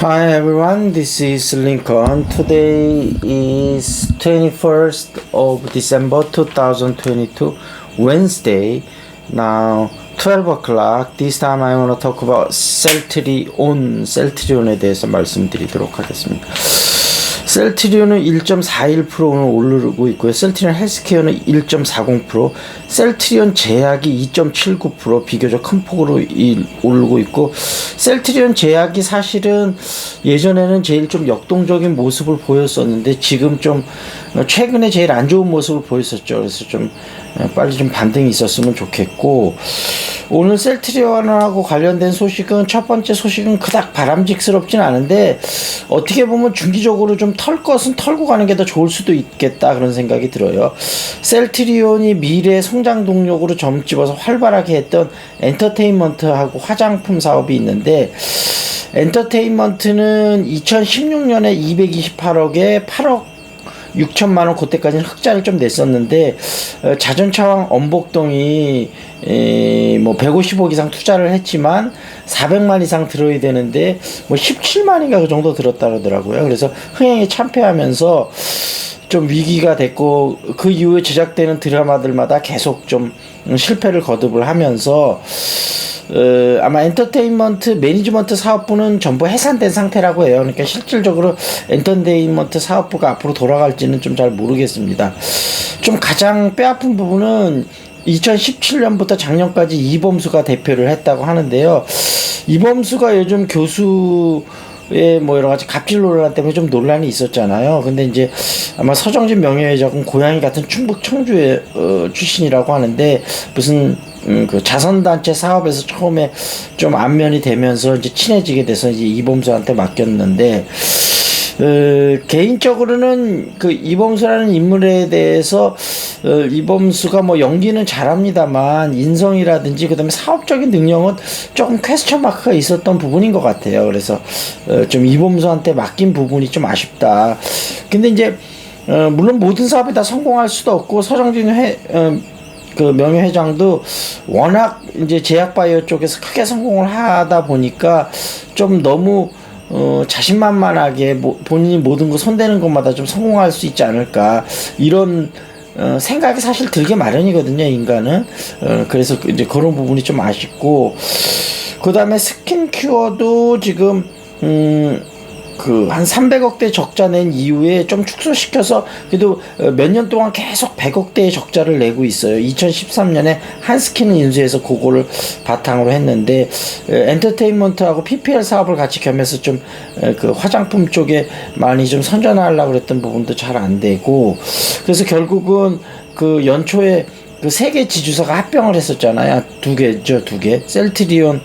Hi everyone, this is Lincoln. Today is 21st of December 2022, Wednesday. Now 12 o'clock. This time I want to talk about 셀트리온에 대해서 말씀드리도록 하겠습니다. 셀트리온은 1.41% 오늘 오르고 있고요. 셀트리온 헬스케어는 1.40%, 셀트리온 제약이 2.79% 비교적 큰 폭으로 오르고 있고, 셀트리온 제약이 사실은 예전에는 제일 좀 역동적인 모습을 보였었는데 지금 좀 최근에 제일 안 좋은 모습을 보였었죠. 그래서 좀 빨리 좀 반등이 있었으면 좋겠고, 오늘 셀트리온하고 관련된 소식은 첫 번째 소식은 그닥 바람직스럽진 않은데 어떻게 보면 중기적으로 좀 털 것은 털고 가는 게 더 좋을 수도 있겠다 그런 생각이 들어요. 셀트리온이 미래 성장 동력으로 점집어서 활발하게 했던 엔터테인먼트하고 화장품 사업이 있는데, 엔터테인먼트는 2016년에 228억에 8억 6천만원 그때까지는 흑자를 좀 냈었는데, 자전차왕 엄복동이 뭐 150억 이상 투자를 했지만 400만 이상 들어야 되는데 뭐 17만인가 그 정도 들었다 그러더라고요. 그래서 흥행에 참패하면서 좀 위기가 됐고, 그 이후에 제작되는 드라마들마다 계속 좀 실패를 거듭을 하면서 아마 엔터테인먼트 매니지먼트 사업부는 전부 해산된 상태라고 해요. 그러니까 실질적으로 엔터테인먼트 사업부가 앞으로 돌아갈지는 좀 잘 모르겠습니다. 좀 가장 뼈아픈 부분은 2017년부터 작년까지 이범수가 대표를 했다고 하는데요. 이범수가 요즘 교수의 뭐 여러 가지 갑질 논란 때문에 좀 논란이 있었잖아요. 근데 이제 아마 서정진 명예회장은 고향이 같은 충북 청주의 출신이라고 하는데, 무슨 그 자선단체 사업에서 처음에 좀 안면이 되면서 이제 친해지게 돼서 이제 이범수한테 맡겼는데, 개인적으로는 그 이범수라는 인물에 대해서 이범수가 뭐 연기는 잘합니다만 인성이라든지 그다음에 사업적인 능력은 조금 퀘스천 마크가 있었던 부분인 것 같아요. 그래서 좀 이범수한테 맡긴 부분이 좀 아쉽다. 근데 이제 물론 모든 사업이 다 성공할 수도 없고, 서정진 그 명예회장도 워낙 이제 제약바이오 쪽에서 크게 성공을 하다 보니까 좀 너무 자신만만하게 본인이 모든 거 손대는 것마다 좀 성공할 수 있지 않을까, 이런 생각이 사실 들게 마련이거든요, 인간은. 그래서 이제 그런 부분이 좀 아쉽고, 그 다음에 스킨큐어도 지금 그 한 300억대 적자 낸 이후에 좀 축소시켜서 그래도 몇 년 동안 계속 100억대의 적자를 내고 있어요. 2013년에 한스킨을 인수해서 그거를 바탕으로 했는데, 엔터테인먼트하고 PPL 사업을 같이 겸해서 좀 그 화장품 쪽에 많이 좀 선전하려고 그랬던 부분도 잘 안 되고, 그래서 결국은 그 연초에 그 세 개 지주사가 합병을 했었잖아요. 두 개. 셀트리온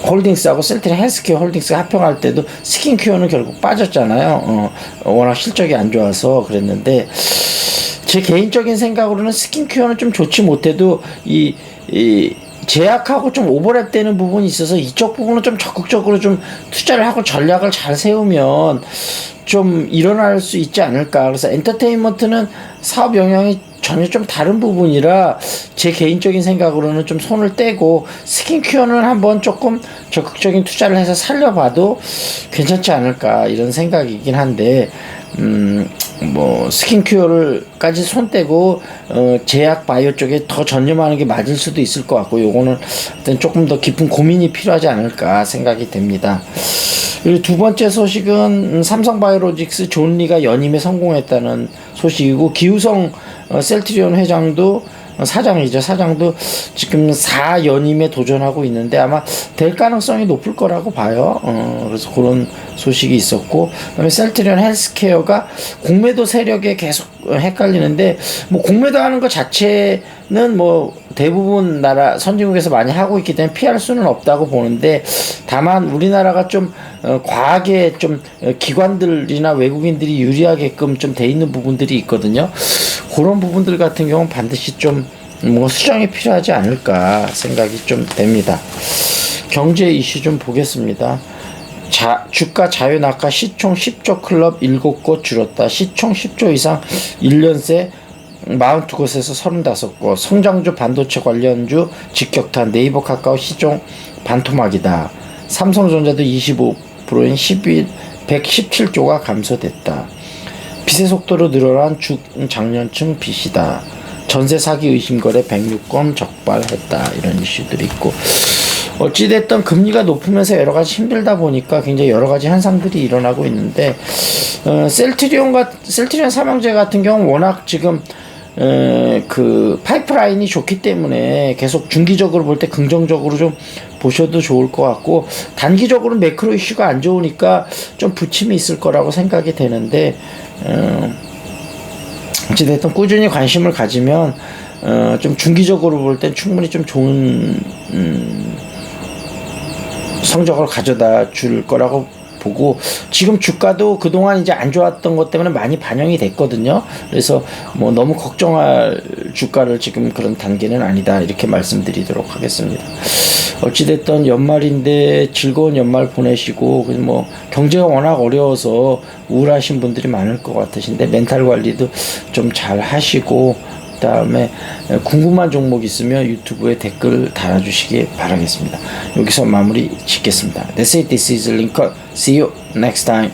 홀딩스하고 셀트리온 헬스케어 홀딩스가 합병할 때도 스킨큐어는 결국 빠졌잖아요. 워낙 실적이 안 좋아서 그랬는데, 제 개인적인 생각으로는 스킨큐어는 좀 좋지 못해도 이 제약하고 좀 오버랩 되는 부분이 있어서 이쪽 부분은 좀 적극적으로 좀 투자를 하고 전략을 잘 세우면 좀 일어날 수 있지 않을까. 그래서 엔터테인먼트는 사업 영향이 전혀 좀 다른 부분이라 제 개인적인 생각으로는 좀 손을 떼고, 스킨큐어는 한번 조금 적극적인 투자를 해서 살려봐도 괜찮지 않을까 이런 생각이긴 한데, 뭐 스킨큐어를까지 손 떼고 제약 바이오 쪽에 더 전념하는 게 맞을 수도 있을 것 같고, 요거는 조금 더 깊은 고민이 필요하지 않을까 생각이 됩니다. 그리고 두 번째 소식은 삼성바이오로직스 존 리가 연임에 성공했다는 소식이고, 기우성 셀트리온 회장도 사장도 지금 4연임에 도전하고 있는데 아마 될 가능성이 높을 거라고 봐요. 그래서 그런 소식이 있었고, 그다음에 셀트리온 헬스케어가 공매도 세력에 계속 헷갈리는데, 뭐 공매도 하는 것 자체는 뭐 대부분 나라 선진국에서 많이 하고 있기 때문에 피할 수는 없다고 보는데, 다만 우리나라가 좀 과하게 좀 기관들이나 외국인들이 유리하게끔 좀 돼 있는 부분들이 있거든요. 그런 부분들 같은 경우는 반드시 좀 뭐 수정이 필요하지 않을까 생각이 좀 됩니다. 경제 이슈 좀 보겠습니다. 주가 자유 낙하 시총 10조 클럽 7곳 줄었다. 시총 10조 이상 1년 새 42곳에서 35곳. 성장주 반도체 관련주 직격탄. 네이버 카카오 시종 반토막이다. 삼성전자도 25%인 117조가 감소됐다. 빚의 속도로 늘어난 중장년층 빚이다. 전세 사기 의심 거래 106건 적발했다. 이런 이슈들이 있고, 어찌됐든 금리가 높으면서 여러 가지 힘들다 보니까 굉장히 여러 가지 현상들이 일어나고 있는데, 셀트리온 삼형제 같은 경우는 워낙 지금 그 파이프라인이 좋기 때문에 계속 중기적으로 볼 때 긍정적으로 좀 보셔도 좋을 것 같고, 단기적으로 매크로 이슈가 안 좋으니까 좀 부침이 있을 거라고 생각이 되는데, 어찌됐든 꾸준히 관심을 가지면 좀 중기적으로 볼 땐 충분히 좀 좋은 성적을 가져다 줄 거라고 보고, 지금 주가도 그동안 이제 안 좋았던 것 때문에 많이 반영이 됐거든요. 그래서 뭐 너무 걱정할 주가를 지금 그런 단계는 아니다, 이렇게 말씀드리도록 하겠습니다. 어찌됐든 연말인데 즐거운 연말 보내시고, 뭐 경제가 워낙 어려워서 우울하신 분들이 많을 것 같으신데 멘탈 관리도 좀 잘 하시고, 그 다음에 궁금한 종목 있으면 유튜브에 댓글 달아주시기 바라겠습니다. 여기서 마무리 짓겠습니다. That's it. This is Lincoln. See you next time.